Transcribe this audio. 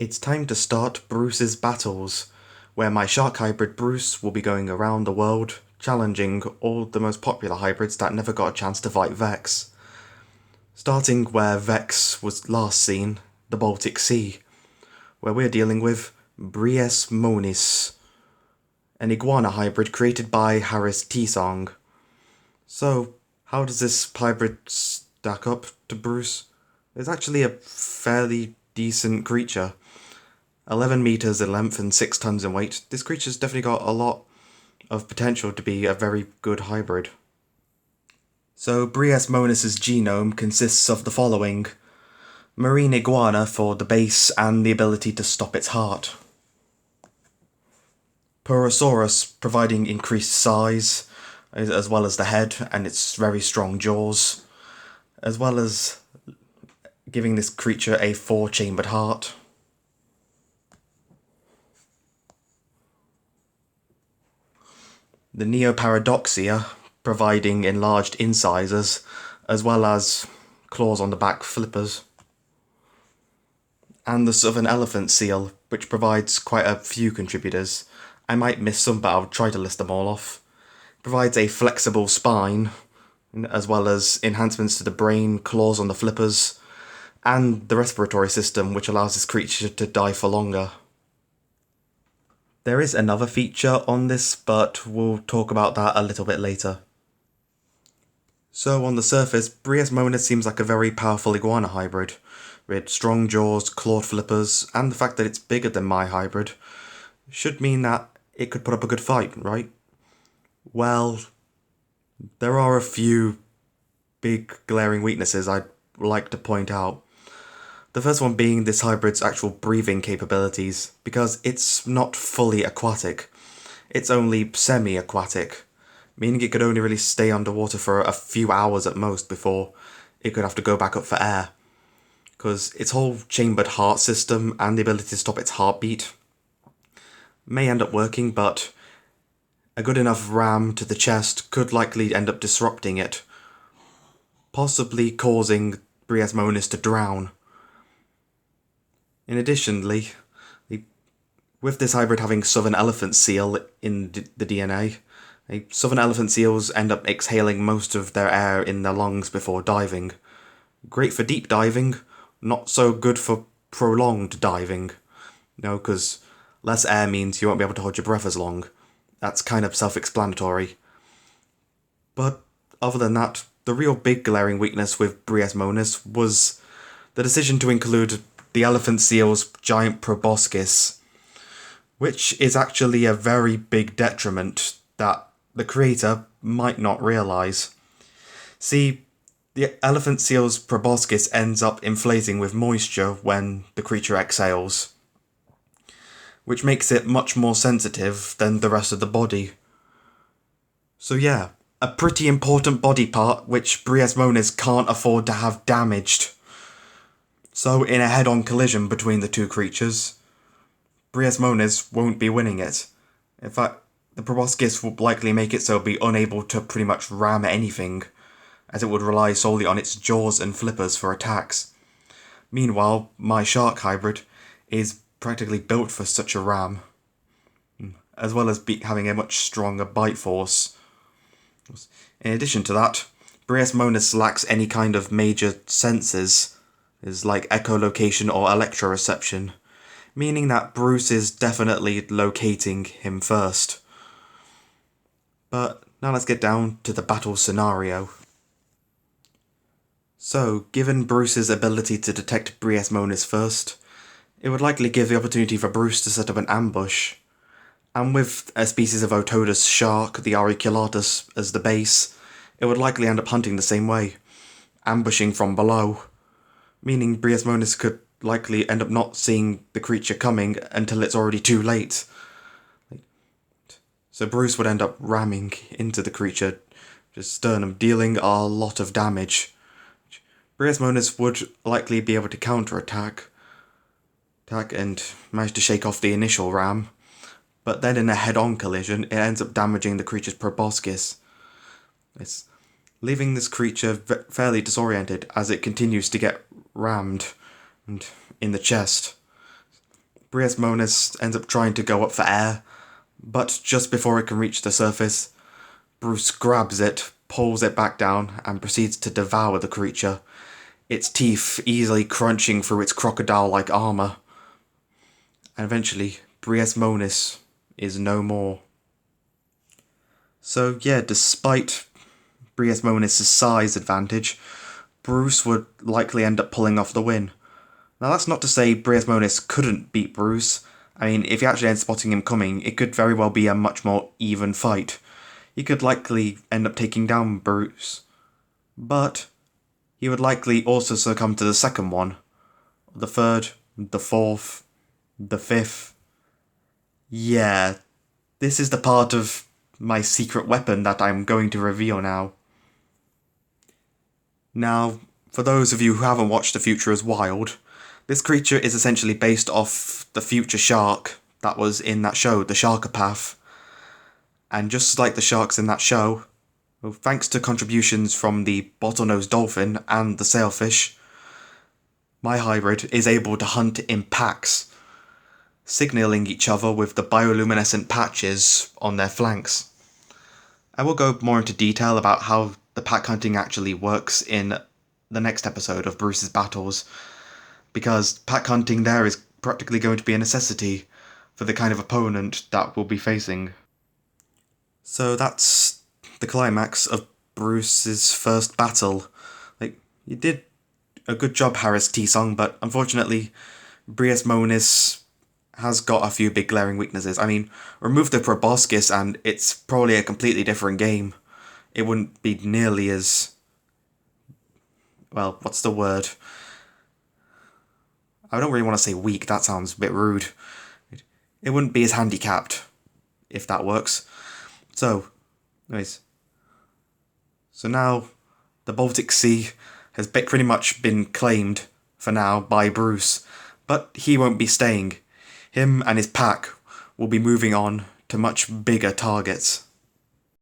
It's time to start Bruce's battles, where my shark hybrid Bruce will be going around the world, challenging all the most popular hybrids that never got a chance to fight Vex. Starting where Vex was last seen, the Baltic Sea, where we're dealing with Briesmonis, an iguana hybrid created by Harris T-Song. So, how does this hybrid stack up to Bruce? It's actually a fairly decent creature. 11 meters in length and 6 tons in weight. This creature's definitely got a lot of potential to be a very good hybrid. So Briesmonis' genome consists of the following: marine iguana for the base and the ability to stop its heart. Porosaurus providing increased size, as well as the head and its very strong jaws, as well as giving this creature a 4-chambered heart. The Neoparadoxia providing enlarged incisors, as well as claws on the back flippers. And the southern elephant seal, which provides quite a few contributors. I might miss some, but I'll try to list them all off. Provides a flexible spine, as well as enhancements to the brain, claws on the flippers, and the respiratory system, which allows this creature to die for longer. There is another feature on this, but we'll talk about that a little bit later. So on the surface, Briesmonis seems like a very powerful iguana hybrid, with strong jaws, clawed flippers, and the fact that it's bigger than my hybrid should mean that it could put up a good fight, right? Well, there are a few big glaring weaknesses I'd like to point out. The first one being this hybrid's actual breathing capabilities, because it's not fully aquatic. It's only semi-aquatic, meaning it could only really stay underwater for a few hours at most before it could have to go back up for air. Because its whole chambered heart system and the ability to stop its heartbeat may end up working, but a good enough ram to the chest could likely end up disrupting it, possibly causing Briesmonis to drown. In additionally, with this hybrid having southern elephant seal in the DNA, southern elephant seals end up exhaling most of their air in their lungs before diving. Great for deep diving, not so good for prolonged diving. Because less air means you won't be able to hold your breath as long. That's kind of self-explanatory. But other than that, the real big glaring weakness with Briesmonis was the decision to include the elephant seal's giant proboscis, which is actually a very big detriment that the creator might not realise. See, the elephant seal's proboscis ends up inflating with moisture when the creature exhales, which makes it much more sensitive than the rest of the body. So yeah, a pretty important body part which Briesmonis can't afford to have damaged. So in a head-on collision between the two creatures, Briesmonis won't be winning it. In fact, the proboscis will likely make it so it'll be unable to pretty much ram anything, as it would rely solely on its jaws and flippers for attacks. Meanwhile, my shark hybrid is practically built for such a ram, as well as having a much stronger bite force. In addition to that, Briesmonis lacks any kind of major senses, is like echolocation or electroreception, meaning that Bruce is definitely locating him first. But now let's get down to the battle scenario. So, given Bruce's ability to detect Briesmonis first, it would likely give the opportunity for Bruce to set up an ambush. And with a species of Otodus shark, the Auriculatus, as the base, it would likely end up hunting the same way, ambushing from below, meaning Briesmonis could likely end up not seeing the creature coming until it's already too late. So Bruce would end up ramming into the creature, just sternum, dealing a lot of damage. Briesmonis would likely be able to counterattack and manage to shake off the initial ram, but then in a head-on collision, it ends up damaging the creature's proboscis. It's leaving this creature fairly disoriented as it continues to get rammed and in the chest. Briesmonis ends up trying to go up for air, but just before it can reach the surface, Bruce grabs it, pulls it back down, and proceeds to devour the creature, its teeth easily crunching through its crocodile-like armour. And eventually, Briesmonis is no more. So yeah, despite Briesmonis' size advantage, Bruce would likely end up pulling off the win. Now that's not to say Briesmonis couldn't beat Bruce. I mean, if you actually end spotting him coming, it could very well be a much more even fight. He could likely end up taking down Bruce. But he would likely also succumb to the second one, the third, the fourth, the fifth. Yeah, this is the part of my secret weapon that I'm going to reveal now. Now, for those of you who haven't watched The Future is Wild, this creature is essentially based off the future shark that was in that show, the Sharkopath. And just like the sharks in that show, well, thanks to contributions from the bottlenose dolphin and the sailfish, my hybrid is able to hunt in packs, signalling each other with the bioluminescent patches on their flanks. I will go more into detail about how the pack hunting actually works in the next episode of Bruce's Battles, because pack hunting there is practically going to be a necessity for the kind of opponent that we'll be facing. So that's the climax of Bruce's first battle. You did a good job, Harris T-Song, but unfortunately, Briesmonis has got a few big glaring weaknesses. I mean, remove the proboscis and it's probably a completely different game. It wouldn't be nearly as... well, what's the word? I don't really want to say weak, that sounds a bit rude. It wouldn't be as handicapped, if that works. So, anyways. So now, the Baltic Sea has pretty much been claimed, for now, by Bruce. But he won't be staying. Him and his pack will be moving on to much bigger targets.